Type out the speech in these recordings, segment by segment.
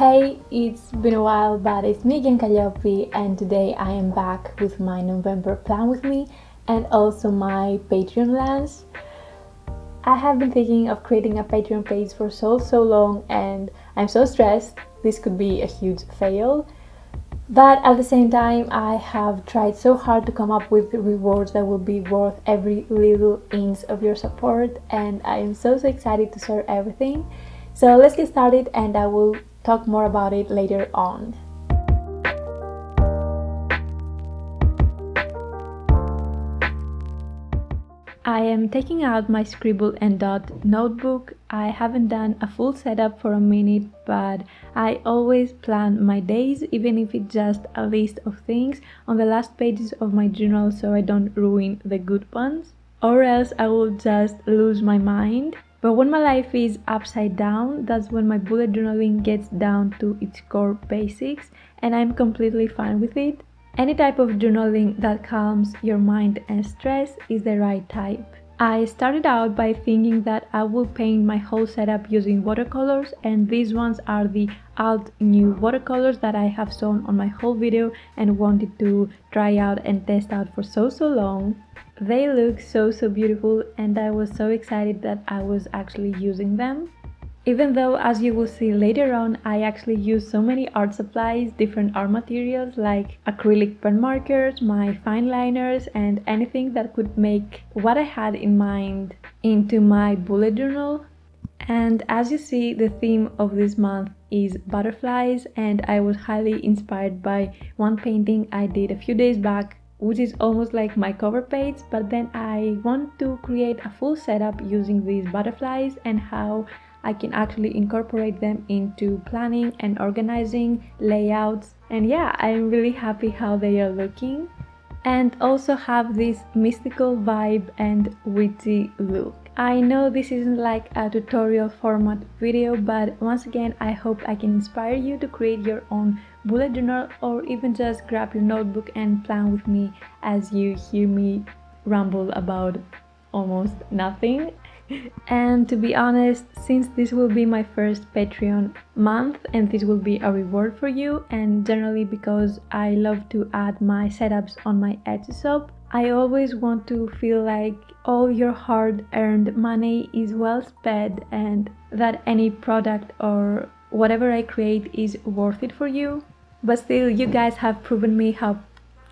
Hey, it's been a while, but it's me again, Kalliopi, and today I am back with my November plan with me and also my Patreon plans. I have been thinking of creating a Patreon page for so long, and I'm so stressed. This could be a huge fail. But at the same time, I have tried so hard to come up with rewards that will be worth every little inch of your support, and I am so excited to share everything. So let's get started, and I will talk more about it later on. I am taking out my Scribble and Dot notebook. I haven't done a full setup for a minute, but I always plan my days, even if it's just a list of things on the last pages of my journal so I don't ruin the good ones, or else I will just lose my mind. But when my life is upside down, that's when my bullet journaling gets down to its core basics, and I'm completely fine with it. Any type of journaling that calms your mind and stress is the right type. I started out by thinking that I will paint my whole setup using watercolors, and these ones are the NOOO watercolors that I have shown on my whole video and wanted to try out and test out for so long. They look so beautiful, and I was so excited that I was actually using them. Even though, as you will see later on, I actually use so many art supplies, different art materials like acrylic pen markers, my fine liners, and anything that could make what I had in mind into my bullet journal. And as you see, the theme of this month is butterflies, and I was highly inspired by one painting I did a few days back, which is almost like my cover page, but then I want to create a full setup using these butterflies and how I can actually incorporate them into planning and organizing layouts. And yeah, I'm really happy how they are looking and also have this mystical vibe and witchy look. I know this isn't like a tutorial format video, but once again, I hope I can inspire you to create your own bullet journal, or even just grab your notebook and plan with me as you hear me ramble about almost nothing. And to be honest, since this will be my first Patreon month and this will be a reward for you, and generally because I love to add my setups on my Etsy shop, I always want to feel like all your hard-earned money is well spent and that any product or whatever I create is worth it for you. But still, you guys have proven me how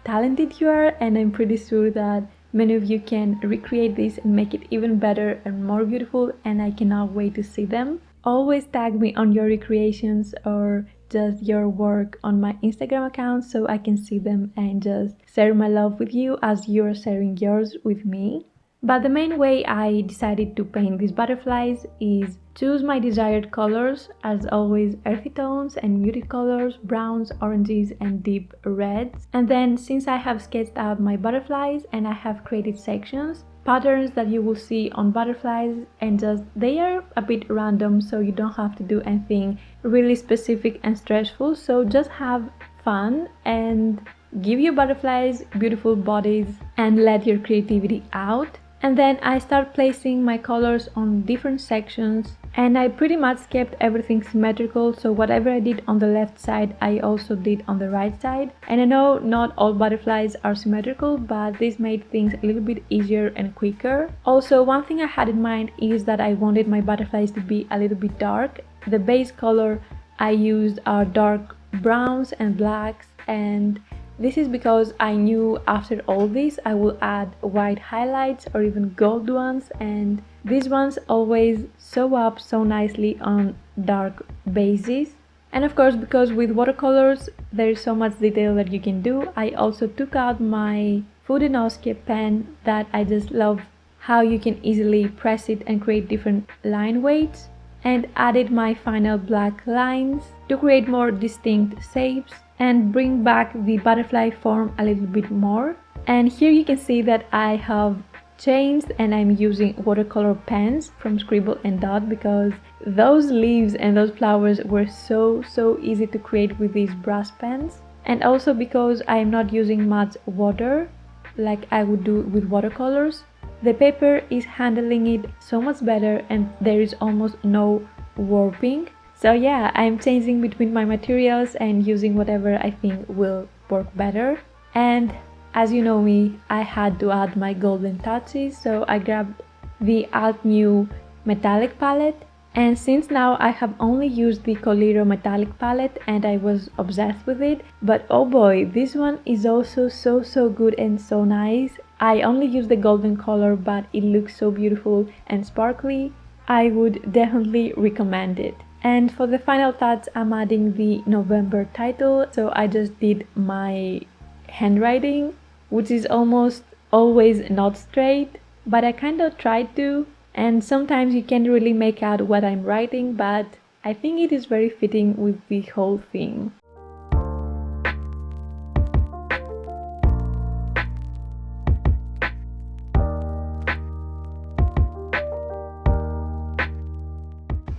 talented you are, and I'm pretty sure that many of you can recreate this and make it even better and more beautiful, and I cannot wait to see them. Always tag me on your recreations or just your work on my Instagram account so I can see them and just share my love with you as you're sharing yours with me. But the main way I decided to paint these butterflies is choose my desired colors, as always earthy tones and muted colors, browns, oranges and deep reds. And then since I have sketched out my butterflies and I have created sections, patterns that you will see on butterflies, and just they are a bit random, so you don't have to do anything really specific and stressful, so just have fun and give your butterflies beautiful bodies and let your creativity out. And then I start placing my colors on different sections, and I pretty much kept everything symmetrical, so whatever I did on the left side I also did on the right side. And I know not all butterflies are symmetrical, but this made things a little bit easier and quicker. Also, one thing I had in mind is that I wanted my butterflies to be a little bit dark. The base color I used are dark browns and blacks, and this is because I knew after all this I will add white highlights or even gold ones, and these ones always show up so nicely on dark bases. And of course, because with watercolors there is so much detail that you can do, I also took out my Davinci pen that I just love how you can easily press it and create different line weights, and added my final black lines to create more distinct shapes and bring back the butterfly form a little bit more. And here you can see that I have changed and I'm using watercolor pens from Scribble and Dot, because those leaves and those flowers were so easy to create with these brush pens, and also because I am not using much water like I would do with watercolors. The paper is handling it so much better and there is almost no warping. So yeah, I'm changing between my materials and using whatever I think will work better. And as you know me, I had to add my golden touches, so I grabbed the aghhhh metallic palette. And since now I have only used the Kalliopi metallic palette and I was obsessed with it, but oh boy, this one is also so good and so nice. I only use the golden color, but it looks so beautiful and sparkly. I would definitely recommend it. And for the final touch, I'm adding the November title, so I just did my handwriting, which is almost always not straight, but I kind of tried to. And sometimes you can't really make out what I'm writing, but I think it is very fitting with the whole theme.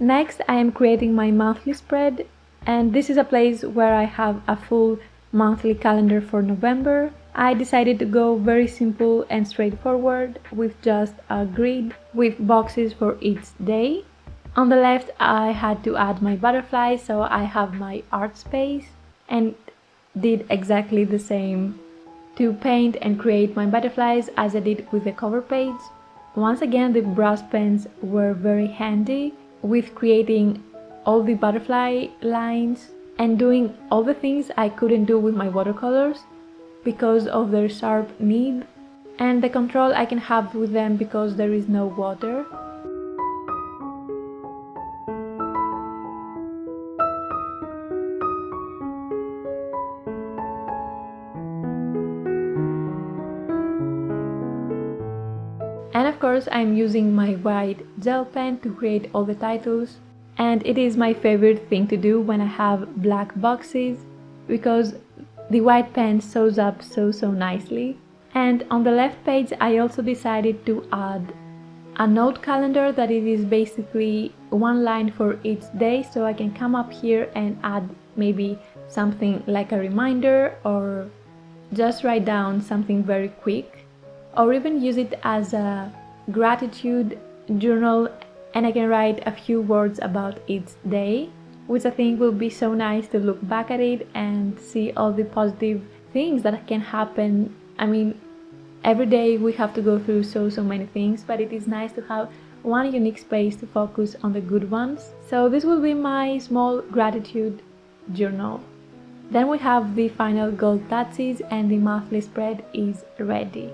Next, I am creating my monthly spread, and this is a place where I have a full monthly calendar for November. I decided to go very simple and straightforward with just a grid with boxes for each day. On the left, I had to add my butterflies, so I have my art space and did exactly the same to paint and create my butterflies as I did with the cover page. Once again, the brush pens were very handy with creating all the butterfly lines and doing all the things I couldn't do with my watercolors because of their sharp nib and the control I can have with them because there is no water. And of course, I'm using my white gel pen to create all the titles, and it is my favorite thing to do when I have black boxes because the white pen sews up so nicely. And on the left page, I also decided to add a note calendar that it is basically one line for each day, so I can come up here and add maybe something like a reminder or just write down something very quick, or even use it as a gratitude journal, and I can write a few words about each day, which I think will be so nice to look back at it and see all the positive things that can happen. I mean, every day we have to go through so many things, but it is nice to have one unique space to focus on the good ones. So this will be my small gratitude journal. Then we have the final gold touches and the monthly spread is ready.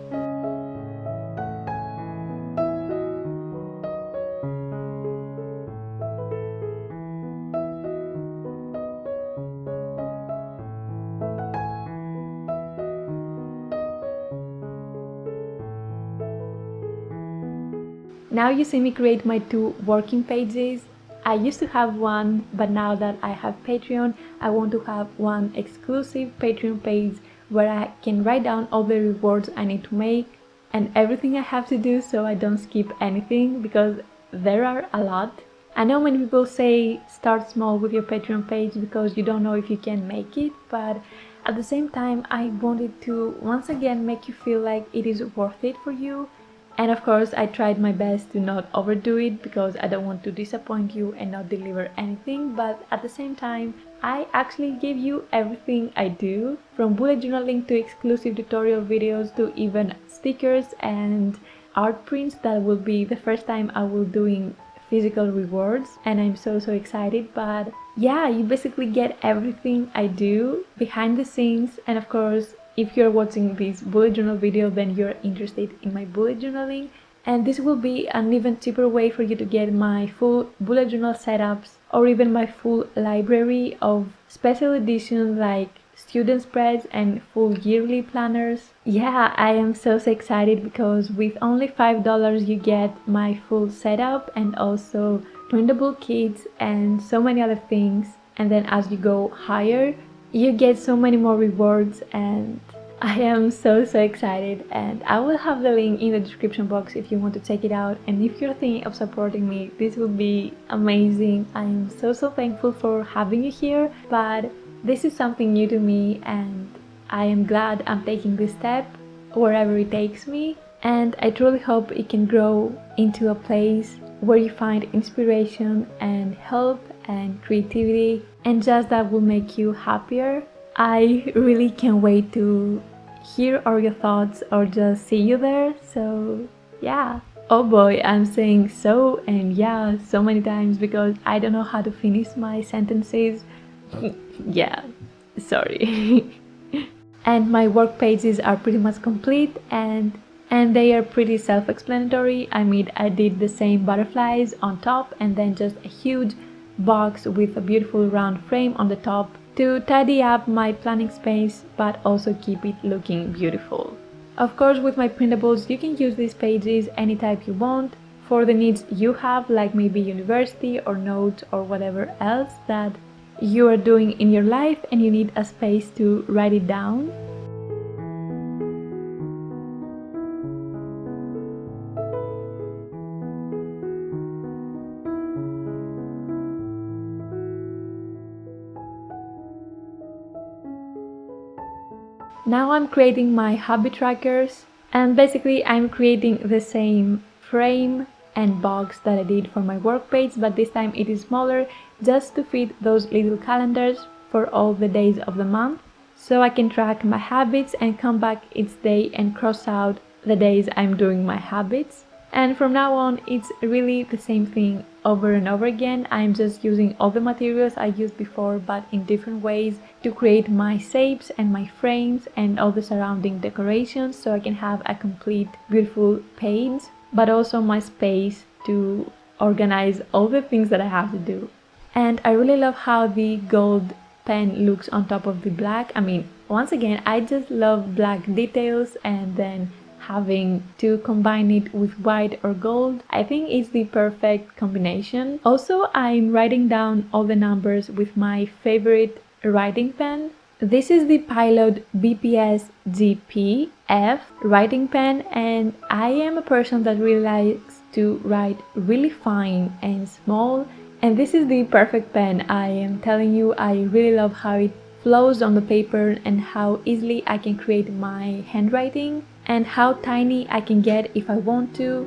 Now you see me create my two working pages. I used to have one, but now that I have Patreon, I want to have one exclusive Patreon page where I can write down all the rewards I need to make and everything I have to do so I don't skip anything, because there are a lot. I know many people say start small with your Patreon page because you don't know if you can make it, but at the same time I wanted to once again make you feel like it is worth it for you. And of course, I tried my best to not overdo it because I don't want to disappoint you and not deliver anything, but at the same time, I actually give you everything I do, from bullet journaling to exclusive tutorial videos to even stickers and art prints that will be the first time I will doing physical rewards, and I'm so excited. But yeah, you basically get everything I do behind the scenes. And of course, if you're watching this bullet journal video, then you're interested in my bullet journaling, and this will be an even cheaper way for you to get my full bullet journal setups or even my full library of special editions like student spreads and full yearly planners. Yeah, I am so excited because with only $5 you get my full setup and also printable kits and so many other things. And then as you go higher, you get so many more rewards, and I am so excited. And I will have the link in the description box if you want to check it out, and if you're thinking of supporting me, this will be amazing. I am so thankful for having you here, but this is something new to me and I am glad I'm taking this step wherever it takes me, and I truly hope it can grow into a place where you find inspiration and help and creativity, and just that will make you happier. I really can't wait to hear all your thoughts or just see you there. So yeah. Oh boy, I'm saying so and yeah so many times because I don't know how to finish my sentences. Yeah, sorry. And my work pages are pretty much complete and they are pretty self-explanatory. I mean, I did the same butterflies on top and then just a huge box with a beautiful round frame on the top to tidy up my planning space but also keep it looking beautiful. Of course, with my printables, you can use these pages any type you want for the needs you have, like maybe university or notes or whatever else that you are doing in your life and you need a space to write it down. Now I'm creating my hobby trackers, and basically I'm creating the same frame and box that I did for my work page, but this time it is smaller just to fit those little calendars for all the days of the month, so I can track my habits and come back each day and cross out the days I'm doing my habits. And from now on, it's really the same thing over and over again. I'm just using all the materials I used before, but in different ways to create my shapes and my frames and all the surrounding decorations, so I can have a complete beautiful page, but also my space to organize all the things that I have to do. And I really love how the gold pen looks on top of the black. I mean, once again, I just love black details, and then having to combine it with white or gold, I think it's the perfect combination. Also, I'm writing down all the numbers with my favorite writing pen. This is the Pilot BPS GP-F writing pen, and I am a person that really likes to write really fine and small, and this is the perfect pen. I am telling you, I really love how it flows on the paper and how easily I can create my handwriting and how tiny I can get if I want to.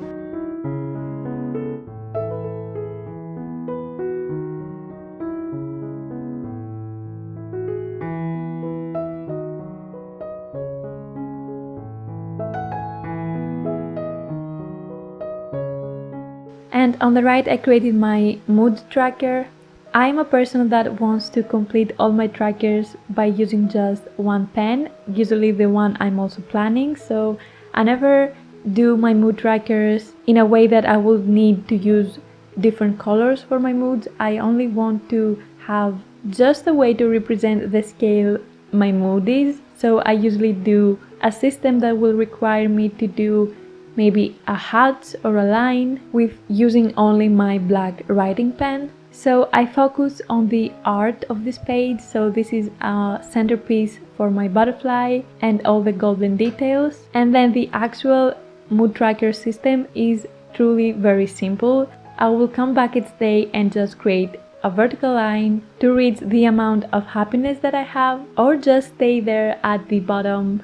And on the right, I created my mood tracker. I'm a person that wants to complete all my trackers by using just one pen, usually the one I'm also planning, so I never do my mood trackers in a way that I will need to use different colors for my moods. I only want to have just a way to represent the scale my mood is, so I usually do a system that will require me to do maybe a hat or a line with using only my black writing pen. So I focus on the art of this page, so this is a centerpiece for my butterfly and all the golden details. And then the actual mood tracker system is truly very simple. I will come back each day and just create a vertical line to reach the amount of happiness that I have, or just stay there at the bottom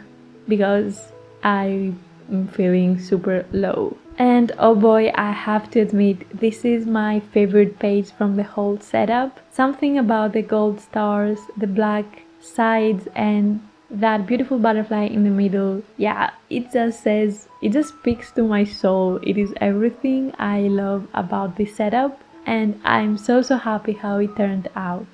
because I'm feeling super low. And oh boy, I have to admit, this is my favorite page from the whole setup. Something about the gold stars, the black sides, and that beautiful butterfly in the middle. Yeah, it just speaks to my soul. It is everything I love about this setup, and I'm so happy how it turned out.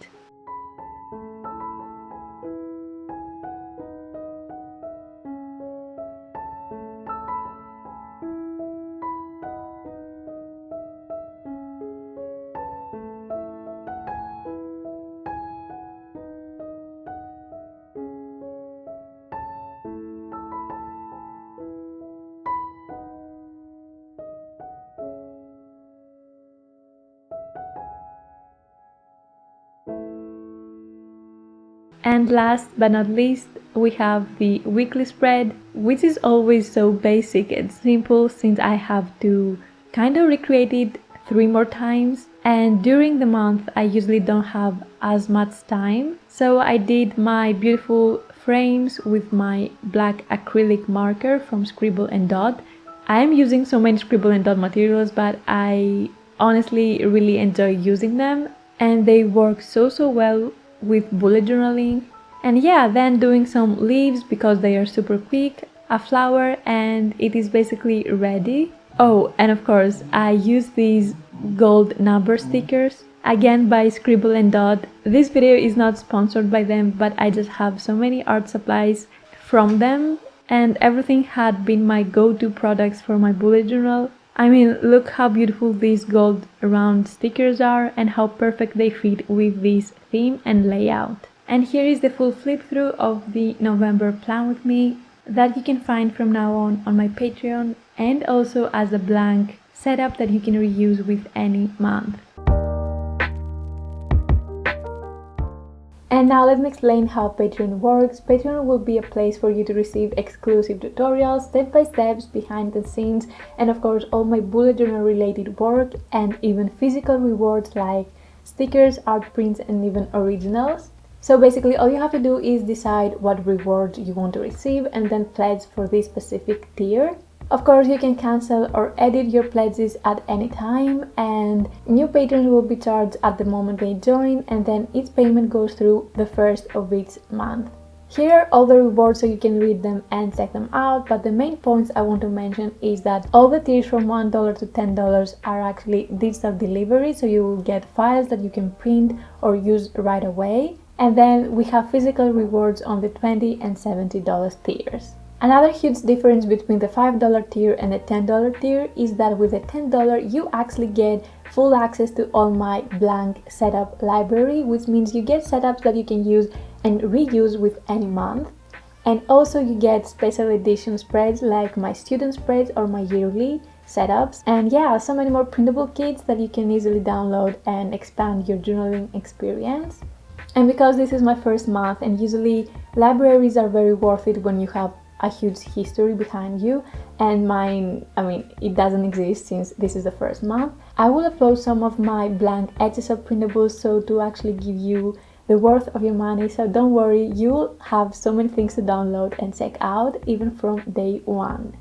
And last but not least, we have the weekly spread, which is always so basic and simple since I have to kind of recreate it 3 more times. And during the month, I usually don't have as much time. So I did my beautiful frames with my black acrylic marker from Scribble and Dot. I am using so many Scribble and Dot materials, but I honestly really enjoy using them. and they work so well with bullet journaling. And yeah, then doing some leaves because they are super quick, a flower, and it is basically ready. Oh, and of course, I use these gold number stickers, again by Scribble and Dot. This video is not sponsored by them, but I just have so many art supplies from them, and everything had been my go-to products for my bullet journal. I mean, look how beautiful these gold round stickers are and how perfect they fit with this theme and layout. And here is the full flip through of the November plan with me that you can find from now on my Patreon, and also as a blank setup that you can reuse with any month. And now let me explain how Patreon works. Patreon will be a place for you to receive exclusive tutorials, step-by-steps, behind the scenes, and of course all my bullet journal related work, and even physical rewards like stickers, art prints, and even originals. So basically all you have to do is decide what reward you want to receive and then pledge for this specific tier. Of course, you can cancel or edit your pledges at any time, and new patrons will be charged at the moment they join, and then each payment goes through the first of each month. Here are all the rewards so you can read them and check them out, but the main points I want to mention is that all the tiers from $1 to $10 are actually digital delivery, so you will get files that you can print or use right away. And then we have physical rewards on the $20 and $70 tiers. Another huge difference between the $5 tier and the $10 tier is that with the $10 you actually get full access to all my blank setup library, which means you get setups that you can use and reuse with any month. And also you get special edition spreads like my student spreads or my yearly setups. And yeah, so many more printable kits that you can easily download and expand your journaling experience. And because this is my first month, and usually libraries are very worth it when you have a huge history behind you, and mine, I mean, it doesn't exist since this is the first month, I will upload some of my blank edges of printables so to actually give you the worth of your money. So don't worry, you'll have so many things to download and check out even from day one.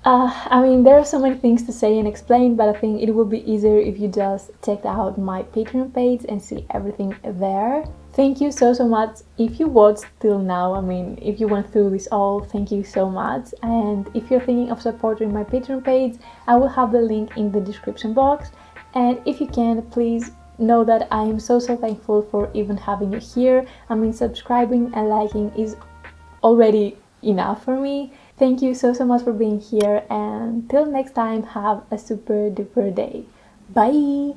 I mean, there are so many things to say and explain, but I think it will be easier if you just checked out my Patreon page and see everything there. Thank you so much if you watched till now. I mean, if you went through this all, thank you so much. And if you're thinking of supporting my Patreon page, I will have the link in the description box. And if you can, please know that I am so thankful for even having you here. I mean, subscribing and liking is already enough for me. Thank you so much for being here, and till next time, have a super duper day. Bye!